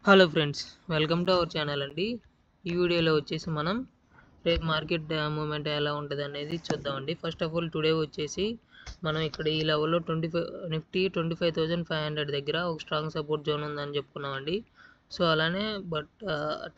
Hello friends, welcome to our channel అండి. ఈ వీడియోలో వచ్చేసి మనం రేపు మార్కెట్ మూమెంట్ ఎలా ఉంటుంది అనేది చూద్దామండి. ఫస్ట్ ఆఫ్ ఆల్ టుడే వచ్చేసి మనం ఇక్కడ ఈ లెవెల్లో నిఫ్టీ 25,500 దగ్గర ఒక స్ట్రాంగ్ సపోర్ట్ జోన్ ఉందని చెప్పుకున్నామండి. సో అలానే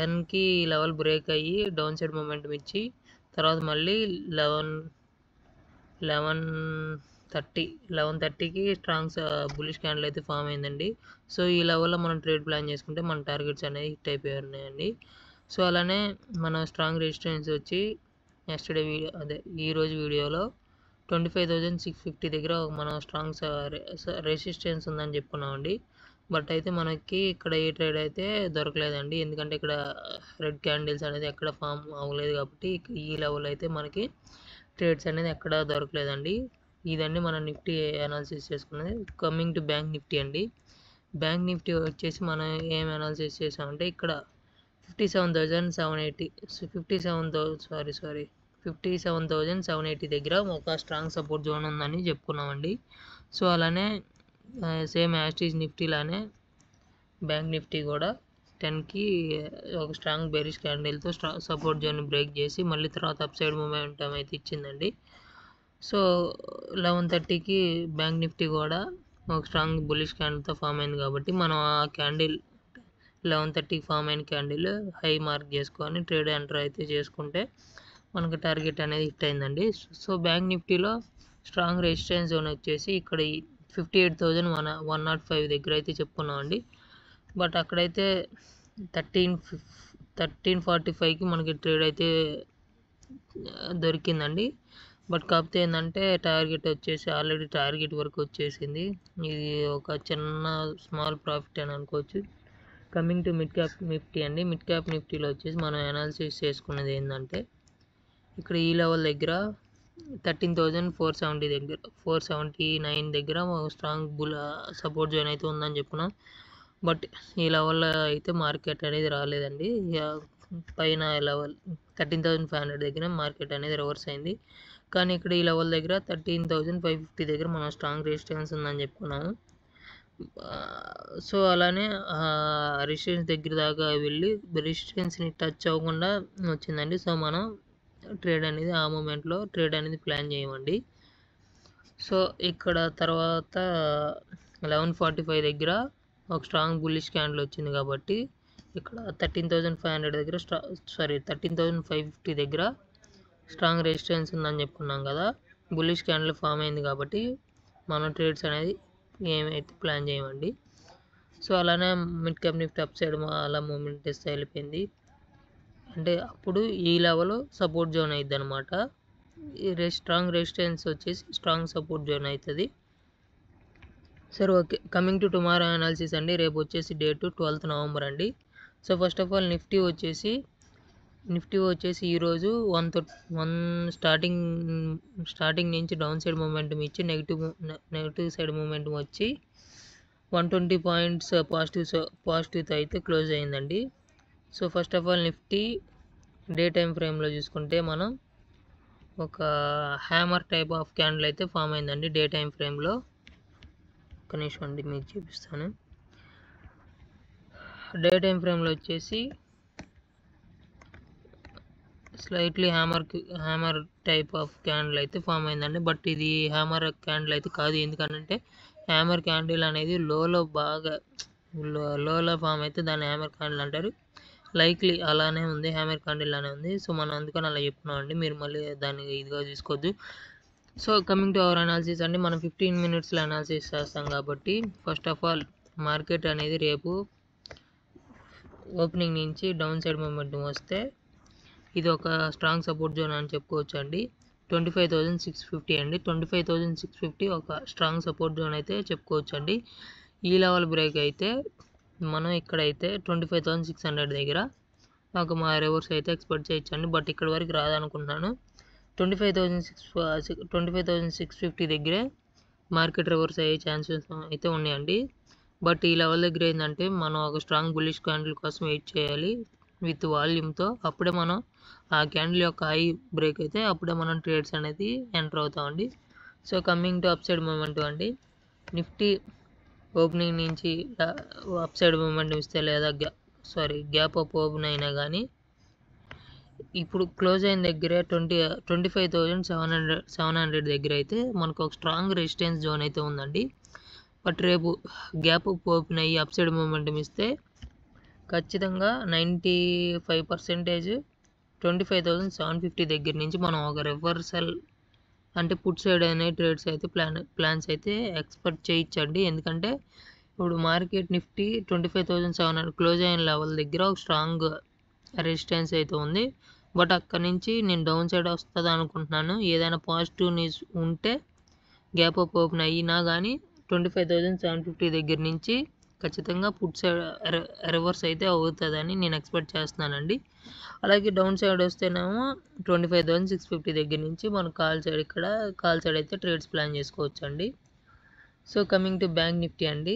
10కి ఈ లెవెల్ బ్రేక్ అయ్యి డౌన్ సైడ్ మూమెంట్ ఇచ్చి తర్వాత మళ్ళీ 11:30కి స్ట్రాంగ్ బులిష్ క్యాండిల్ అయితే ఫామ్ అయిందండి. సో ఈ లెవెల్లో మనం ట్రేడ్ ప్లాన్ చేసుకుంటే మన టార్గెట్స్ అనేవి హిట్ అయిపోయి ఉన్నాయండి. సో అలానే మన స్ట్రాంగ్ రెసిస్టెన్స్ వచ్చి ఈరోజు వీడియోలో 25,650 దగ్గర మనం స్ట్రాంగ్ రెసిస్టెన్స్ ఉందని చెప్పుకున్నామండి. బట్ అయితే మనకి ఇక్కడ ఏ ట్రేడ్ అయితే దొరకలేదండి, ఎందుకంటే ఇక్కడ రెడ్ క్యాండిల్స్ అనేది ఎక్కడ ఫామ్ అవ్వలేదు కాబట్టి ఈ లెవెల్ అయితే మనకి ట్రేడ్స్ అనేది ఎక్కడ దొరకలేదండి. ఇదండి మన నిఫ్టీ అనాలిసిస్ చేసుకున్నది. కమింగ్ టు బ్యాంక్ నిఫ్టీ అండి. బ్యాంక్ నిఫ్టీ వచ్చేసి మనం ఏం అనాలిసిస్ చేసామంటే ఇక్కడ 57,780 దగ్గర ఒక స్ట్రాంగ్ సపోర్ట్ జోన్ ఉందని చెప్పుకున్నామండి. సో అలానే సేమ్ యాస్టీజ్ నిఫ్టీ లానే బ్యాంక్ నిఫ్టీ కూడా 10కి ఒక స్ట్రాంగ్ బేరిష్ క్యాండిల్తో సపోర్ట్ జోన్ బ్రేక్ చేసి మళ్ళీ తర్వాత అప్ సైడ్ మూమెంటం అయితే ఇచ్చిందండి. సో 11:30కి బ్యాంక్ నిఫ్టీ కూడా ఒక స్ట్రాంగ్ బులిష్ క్యాండిల్తో ఫామ్ అయింది కాబట్టి మనం ఆ క్యాండిల్ 11:30కి ఫామ్ అయిన క్యాండిల్ హై మార్క్ చేసుకొని ట్రేడ్ ఎంటర్ అయితే చేసుకుంటే మనకు టార్గెట్ అనేది హిట్ అయిందండి. సో బ్యాంక్ నిఫ్టీలో స్ట్రాంగ్ రెసిస్టెన్స్ జోన్ వచ్చేసి ఇక్కడ 58,105 దగ్గర అయితే చెప్పుకున్నామండి. బట్ అక్కడైతే 13:45కి మనకి ట్రేడ్ అయితే దొరికిందండి. బట్ కాకపోతే ఏంటంటే టార్గెట్ వచ్చేసి ఆల్రెడీ టార్గెట్ వరకు వచ్చేసింది. ఇది ఒక చిన్న స్మాల్ ప్రాఫిట్ అని అనుకోవచ్చు. Coming to mid cap Nifty అండి. మిడ్ క్యాప్ నిఫ్టీలో వచ్చేసి మనం అనాలిసిస్ చేసుకున్నది ఏంటంటే ఇక్కడ ఈ లెవెల్ దగ్గర 13,479 దగ్గర స్ట్రాంగ్ సపోర్ట్ జోన్ అయితే ఉందని చెప్పుకున్నాం. బట్ ఈ లెవెల్లో అయితే మార్కెట్ అనేది రాలేదండి. పైన లెవెల్ 13,500 దగ్గర మార్కెట్ అనేది రివర్స్ అయింది. కానీ ఇక్కడ ఈ లెవెల్ దగ్గర 13,550 దగ్గర మనం స్ట్రాంగ్ రెసిస్టెన్స్ ఉందని చెప్పుకున్నాము. సో అలానే రెసిస్టెన్స్ దగ్గర దాకా వెళ్ళి రెసిస్టెన్స్ని టచ్ అవ్వకుండా వచ్చిందండి. సో మనం ట్రేడ్ అనేది ఆ మూమెంట్లో ట్రేడ్ అనేది ప్లాన్ చేయమండి. సో ఇక్కడ తర్వాత 11:45 దగ్గర ఒక స్ట్రాంగ్ బుల్లిష్ క్యాండిల్ వచ్చింది కాబట్టి ఇక్కడ 13,500 దగ్గర 13,550 దగ్గర స్ట్రాంగ్ రెసిస్టెన్స్ ఉందని చెప్పుకున్నాం కదా. బుల్లిష్ క్యాండిల్ ఫామ్ అయింది కాబట్టి మనం ట్రేడ్స్ అనేది ఏమైతే ప్లాన్ చేయమండి. సో అలానే mid cap Nifty up side అలా మూమెంట్ ఇస్తే వెళ్ళిపోయింది. అంటే అప్పుడు ఈ లెవెల్ సపోర్ట్ జోన్ అవుతుంది అనమాట. స్ట్రాంగ్ రెసిస్టెన్స్ వచ్చేసి స్ట్రాంగ్ సపోర్ట్ జోన్ అవుతుంది. సరే okay, coming to tomorrow analysis అండి. రేపు వచ్చేసి డేటు 12th నవంబర్ అండి. So first of all Nifty వచ్చేసి ఈరోజు 1 స్టార్టింగ్ నుంచి డౌన్ సైడ్ మూమెంటం ఇచ్చి నెగిటివ్ సైడ్ మూమెంటం వచ్చి 120 పాయింట్స్ పాజిటివ్తో అయితే క్లోజ్ అయిందండి. So first of all Nifty day time ఫ్రేమ్లో చూసుకుంటే మనం ఒక హ్యామర్ టైప్ ఆఫ్ క్యాండిల్ అయితే ఫామ్ అయిందండి డే టైం ఫ్రేమ్లో. ఒక నిమిషం అండి మీకు చూపిస్తాను. డే టైం ఫ్రేమ్లో వచ్చేసి slightly hammer type of candle అయితే ఫామ్ అయిందండి. బట్ ఇది హ్యామర్ క్యాండిల్ అయితే కాదు, ఎందుకంటే హ్యామర్ క్యాండిల్ అనేది లోలో ఫామ్ అయితే దాన్ని హ్యామర్ క్యాండిల్ అంటారు. లైక్లీ అలానే ఉంది, హ్యామర్ క్యాండిల్ లానే ఉంది. సో మనం అందుకని అలా చెప్తున్నామండి, మీరు మళ్ళీ దాన్ని ఇదిగా తీసుకోవద్దు. So coming to our analysis అండి, మనం 15 minutesలో అనాలిసిస్ చేస్తాం కాబట్టి ఫస్ట్ ఆఫ్ ఆల్ మార్కెట్ అనేది రేపు ఓపెనింగ్ నుంచి డౌన్ సైడ్ మూమెంట్ వస్తే ఇది ఒక స్ట్రాంగ్ సపోర్ట్ జోన్ అని చెప్పుకోవచ్చు అండి. 25,650 అండి. 25,650 ఒక స్ట్రాంగ్ సపోర్ట్ జోన్ అయితే చెప్పుకోవచ్చు అండి. ఈ లెవెల్ బ్రేక్ అయితే మనం ఇక్కడైతే 25,600 దగ్గర ఒక మా రివర్స్ అయితే ఎక్స్పెక్ట్ చేయొచ్చండి. బట్ ఇక్కడ వరకు రాదనుకుంటున్నాను. 25,650 దగ్గరే మార్కెట్ రివర్స్ అయ్యే ఛాన్సెస్ అయితే ఉన్నాయండి. బట్ ఈ లెవెల్ దగ్గర ఏంటంటే మనం ఒక స్ట్రాంగ్ బుల్లిష్ క్యాండిల్ కోసం వెయిట్ చేయాలి విత్ వాల్యూమ్తో. అప్పుడే మనం ఆ క్యాండిల్ యొక్క హై బ్రేక్ అయితే అప్పుడే మనం ట్రేడ్స్ అనేది ఎంటర్ అవుతామండి. So coming to up side movement అండి, నిఫ్టీ ఓపెనింగ్ నుంచి అప్ సైడ్ మూమెంట్ ఇస్తే లేదా గ్యాప్ అప్ ఓపెన్ అయినా కానీ ఇప్పుడు క్లోజ్ అయిన దగ్గర 25,700 దగ్గర అయితే మనకు ఒక స్ట్రాంగ్ రెసిస్టెన్స్ జోన్ అయితే ఉందండి. బట్ రేపు గ్యాప్ అప్ ఓపెన్ అయ్యి అప్ సైడ్ మూమెంటం ఇస్తే ఖచ్చితంగా 95% 25,750 దగ్గర నుంచి మనం ఒక రివర్సల్ అంటే పుట్ సైడ్ అనే ట్రేడ్స్ అయితే ప్లాన్స్ అయితే ఎక్స్పెక్ట్ చేయొచ్చండి. ఎందుకంటే ఇప్పుడు మార్కెట్ నిఫ్టీ 25,700 క్లోజ్ అయిన లెవెల్ దగ్గర ఒక స్ట్రాంగ్ రెసిస్టెన్స్ అయితే ఉంది. బట్ అక్కడ నుంచి నేను డౌన్ సైడ్ వస్తుంది అనుకుంటున్నాను. ఏదైనా పాజిటివ్ న్యూస్ ఉంటే గ్యాప్ అప్ ఓపెన్ అయినా కానీ 25,750 దగ్గర నుంచి ఖచ్చితంగా పుట్ సైడ్ రివర్స్ అయితే అవుతుందని నేను ఎక్స్పెక్ట్ చేస్తున్నానండి. అలాగే డౌన్ సైడ్ వస్తేనేమో 25,650 దగ్గర నుంచి మనం కాల్ సైడ్ అయితే ట్రేడ్స్ ప్లాన్ చేసుకోవచ్చు అండి. So coming to bank Nifty అండి.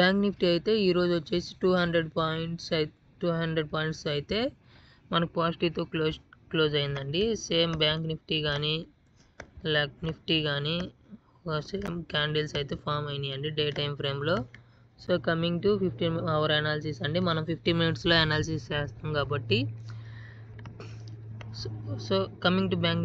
బ్యాంక్ నిఫ్టీ అయితే ఈరోజు వచ్చేసి 200 పాయింట్స్ అయితే మనకు పాజిటివ్తో క్లోజ్ అయిందండి. సేమ్ బ్యాంక్ నిఫ్టీ కానీ నిఫ్టీ కానీ సేమ్ క్యాండిల్స్ అయితే ఫామ్ అయినాయండి డే టైం ఫ్రేమ్లో. So coming to 15 hour analysis అండి. మనం 15 మినిట్స్లో అనాలిసిస్ చేస్తాం కాబట్టి so coming to bank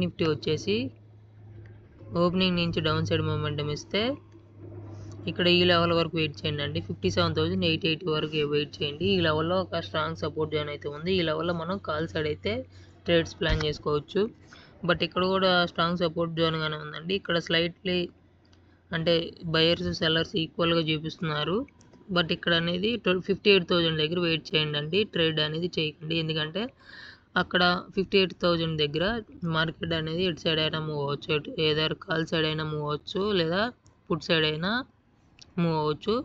Nifty వచ్చేసి ఓపెనింగ్ నుంచి డౌన్ సైడ్ మూమెంటం ఇస్తే ఇక్కడ ఈ లెవెల్ వరకు వెయిట్ చేయండి అండి. 57,880 వరకు వెయిట్ చేయండి. ఈ లెవెల్లో ఒక స్ట్రాంగ్ సపోర్ట్ జోన్ అయితే ఉంది. ఈ లెవెల్లో మనం కాల్ సైడ్ అయితే ట్రేడ్స్ ప్లాన్ చేసుకోవచ్చు. బట్ ఇక్కడ కూడా స్ట్రాంగ్ సపోర్ట్ జోన్గానే ఉందండి. ఇక్కడ స్లైట్లీ అంటే బయర్స్ సెల్లర్స్ ఈక్వల్గా చూపిస్తున్నారు. బట్ ఇక్కడ అనేది 58,000 దగ్గర వెయిట్ చేయండి అండి. ట్రేడ్ అనేది చేయకండి. ఎందుకంటే అక్కడ 58,000 దగ్గర మార్కెట్ అనేది ఎటు సైడ్ అయినా మూవ్ అవ్వచ్చు. ఏదైనా కాల్ సైడ్ అయినా మూవ్ అవ్వచ్చు లేదా పుట్ సైడ్ అయినా మూవ్ అవ్వచ్చు.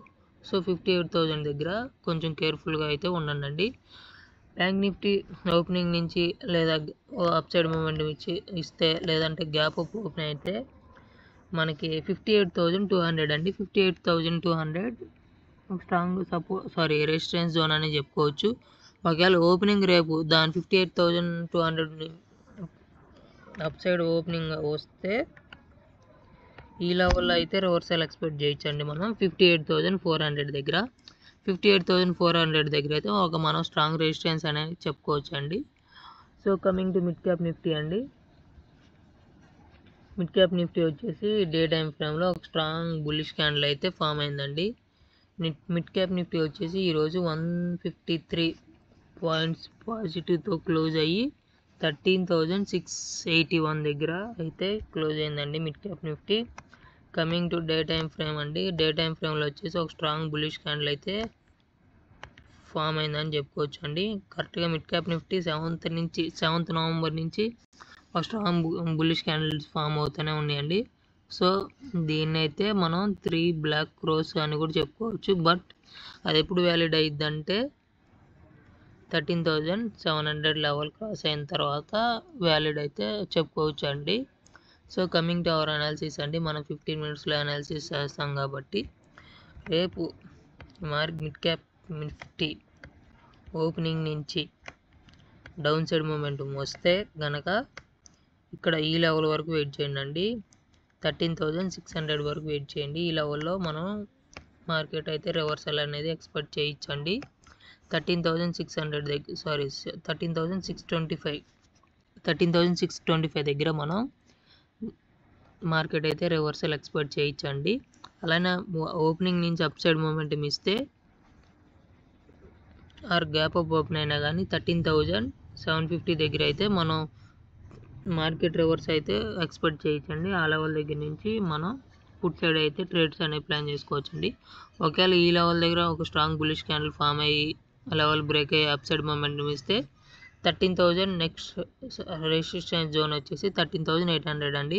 సో 58,000 దగ్గర కొంచెం కేర్ఫుల్గా అయితే ఉండండి. బ్యాంక్ నిఫ్టీ ఓపెనింగ్ నుంచి లేదా అప్ సైడ్ మూమెంట్ ఇస్తే లేదంటే గ్యాప్ అప్ ఓపెన్ అయితే మనకి 58,200 అండి. 58,200 స్ట్రాంగ్ రెసిస్టెన్స్ జోన్ అని చెప్పుకోవచ్చు. ఒకవేళ ఓపెనింగ్ రేపు దాని 58,200 అప్ సైడ్ ఓపెనింగ్ వస్తే ఈ లెవెల్లో అయితే రివర్సల్ ఎక్స్పెక్ట్ చేయొచ్చండి. మనం 58,400 దగ్గర 58,400 దగ్గర అయితే ఒక మనం స్ట్రాంగ్ రెసిస్టెన్స్ అనేది చెప్పుకోవచ్చు అండి. So coming to mid cap Nifty అండి. మిడ్ క్యాప్ నిఫ్టీ వచ్చేసి డే టైం ఫ్రేమ్లో ఒక స్ట్రాంగ్ బుల్లిష్ క్యాండిల్ అయితే ఫామ్ అయిందండి. మిడ్ క్యాప్ నిఫ్టీ వచ్చేసి ఈరోజు 153 పాయింట్స్ పాజిటివ్తో క్లోజ్ అయ్యి 13,681 దగ్గర అయితే క్లోజ్ అయిందండి mid cap Nifty. Coming to day time frame అండి. డే టైం ఫ్రేమ్లో వచ్చేసి ఒక స్ట్రాంగ్ బుల్లిష్ క్యాండిల్ అయితే ఫామ్ అయిందని చెప్పుకోవచ్చు అండి. కరెక్ట్గా mid cap Nifty 7th November నుంచి ఒక స్ట్రాంగ్ బుల్లిష్ క్యాండిల్స్ ఫామ్ అవుతూనే ఉన్నాయండి. సో దీన్ని అయితే మనం 3 బ్లాక్ క్రోస్ అని కూడా చెప్పుకోవచ్చు. బట్ అది ఎప్పుడు వ్యాలిడ్ అయ్యిద్దంటే 13,700 లెవెల్ క్రాస్ అయిన తర్వాత వ్యాలిడ్ అయితే చెప్పుకోవచ్చు అండి. So coming to our analysis అండి. మనం 15 మినిట్స్లో అనాలిసిస్ చేస్తాం కాబట్టి రేపు మిడ్ క్యాప్ నిఫ్టీ ఓపెనింగ్ నుంచి డౌన్ సైడ్ మూమెంటం వస్తే గనక ఇక్కడ ఈ లెవెల్ వరకు వెయిట్ చేయండి అండి. 13,600 వరకు వెయిట్ చేయండి. ఈ లెవెల్లో మనం మార్కెట్ అయితే రివర్సల్ అనేది ఎక్స్పెక్ట్ చేయొచ్చండి. 13,625 దగ్గర మనం మార్కెట్ అయితే రివర్సల్ ఎక్స్పెక్ట్ చేయొచ్చండి. అలానే ఓపెనింగ్ నుంచి అప్ సైడ్ మూమెంటం ఇస్తే ఆర్ గ్యాప్ అప్ ఓపెన్ అయినా కానీ 13,750 దగ్గర అయితే మనం మార్కెట్ రివర్స్ అయితే ఎక్స్పెక్ట్ చేయొచ్చండి. ఆ లెవెల్ దగ్గర నుంచి మనం పుట్ సైడ్ అయితే ట్రేడ్స్ అనేవి ప్లాన్ చేసుకోవచ్చండి. ఒకవేళ ఈ లెవెల్ దగ్గర ఒక స్ట్రాంగ్ బుల్లిష్ క్యాండిల్ ఫామ్ అయ్యి లెవెల్ బ్రేక్ అయ్యి అప్ సైడ్ మూమెంటం ఇస్తే 13,000 నెక్స్ట్ రెసిస్టెన్స్ జోన్ వచ్చేసి 13,800 అండి.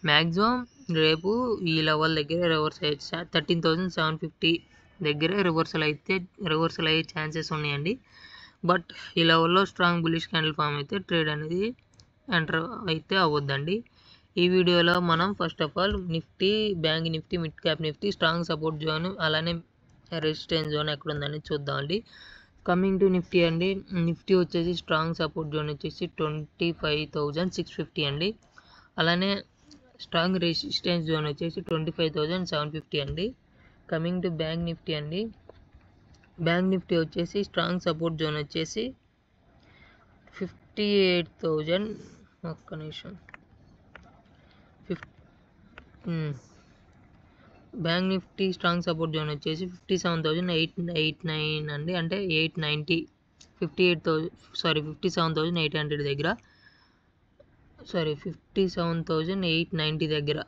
మ్యాక్సిమం రేపు ఈ లెవెల్ దగ్గర రివర్స్ అయ్యే 13,750 దగ్గర రివర్సల్ అయ్యే ఛాన్సెస్ ఉన్నాయండి. బట్ ఈ లెవెల్లో స్ట్రాంగ్ బుల్లిష్ క్యాండిల్ ఫామ్ అయితే ట్రేడ్ అనేది ఎంటర్ అయితే అవ్వద్దండి. ఈ వీడియోలో మనం first of all bank Nifty, mid cap Nifty strong support zone అలానే రెసిస్టెన్స్ జోన్ ఎక్కడ ఉందని చూద్దామండి. కమింగ్ టు నిఫ్టీ అండి. నిఫ్టీ వచ్చేసి స్ట్రాంగ్ సపోర్ట్ జోన్ వచ్చేసి 25,650 అండి. అలానే స్ట్రాంగ్ రెసిస్టెన్స్ జోన్ వచ్చేసి 25,750 అండి. కమింగ్ టు బ్యాంక్ నిఫ్టీ అండి. బ్యాంక్ నిఫ్టీ వచ్చేసి స్ట్రాంగ్ సపోర్ట్ జోన్ వచ్చేసి 58,000. ఒక్క నిమిషం. Bank Nifty strong support zone వచ్చేసి 57,889 అండి, అంటే 890 57,800 దగ్గర, 57,890 దగ్గర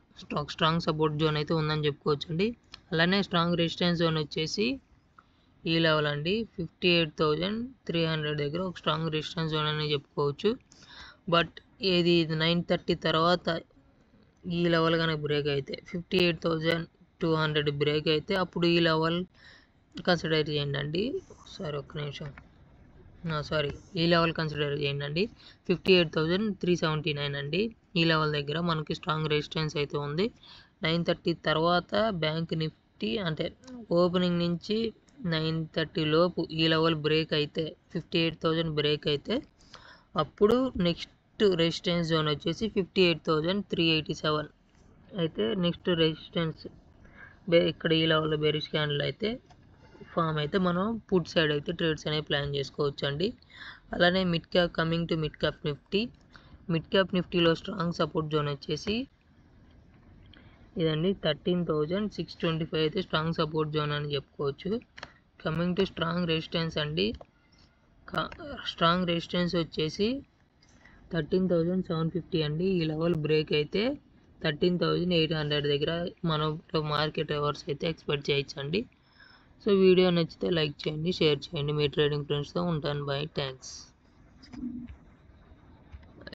స్ట్రాంగ్ సపోర్ట్ జోన్ అయితే ఉందని చెప్పుకోవచ్చు అండి. అలానే స్ట్రాంగ్ రెసిస్టెన్స్ జోన్ వచ్చేసి ఈ లెవెల్ అండి, 58,300 దగ్గర ఒక స్ట్రాంగ్ రెసిస్టెన్స్ జోన్ అని చెప్పుకోవచ్చు. బట్ ఇది 930 తర్వాత ఈ లెవెల్ కనుక బ్రేక్ అయితే 58,200 బ్రేక్ అయితే అప్పుడు ఈ లెవెల్ కన్సిడర్ చేయండి అండి. ఒక్క నిమిషం, ఈ లెవెల్ కన్సిడర్ చేయండి అండి. 58,379 అండి. ఈ లెవెల్ దగ్గర మనకి స్ట్రాంగ్ రెసిస్టెన్స్ అయితే ఉంది. 930 తర్వాత బ్యాంక్ నిఫ్టీ అంటే ఓపెనింగ్ నుంచి 930 లోపు ఈ లెవెల్ బ్రేక్ అయితే 58,000 బ్రేక్ అయితే అప్పుడు నెక్స్ట్ రెసిస్టెన్స్ జోన్ వచ్చేసి 58,387 అయితే నెక్స్ట్ రెసిస్టెన్స్ ఇక్కడ ఈ లెవెల్లో బేరిష్ క్యాండిల్ అయితే ఫామ్ అయితే మనం పుట్ సైడ్ అయితే ట్రేడ్స్ అనేవి ప్లాన్ చేసుకోవచ్చు అండి. అలానే కమింగ్ టు మిడ్ క్యాప్ నిఫ్టీలో స్ట్రాంగ్ సపోర్ట్ జోన్ వచ్చేసి ఇదండి, 13,625 అయితే స్ట్రాంగ్ సపోర్ట్ జోన్ అని చెప్పుకోవచ్చు. కమింగ్ టు స్ట్రాంగ్ రెసిస్టెన్స్ అండి. స్ట్రాంగ్ రెసిస్టెన్స్ వచ్చేసి 13,750 అండి. ఈ లెవెల్ బ్రేక్ అయితే 13,800 దగ్గర మనం మార్కెట్ అవర్స్ అయితే ఎక్స్పెక్ట్ చేయొచ్చండి. సో వీడియో నచ్చితే లైక్ చేయండి, షేర్ చేయండి. మీ ట్రేడింగ్ ఫ్రెండ్స్తో ఉంటాను. Bye, thanks.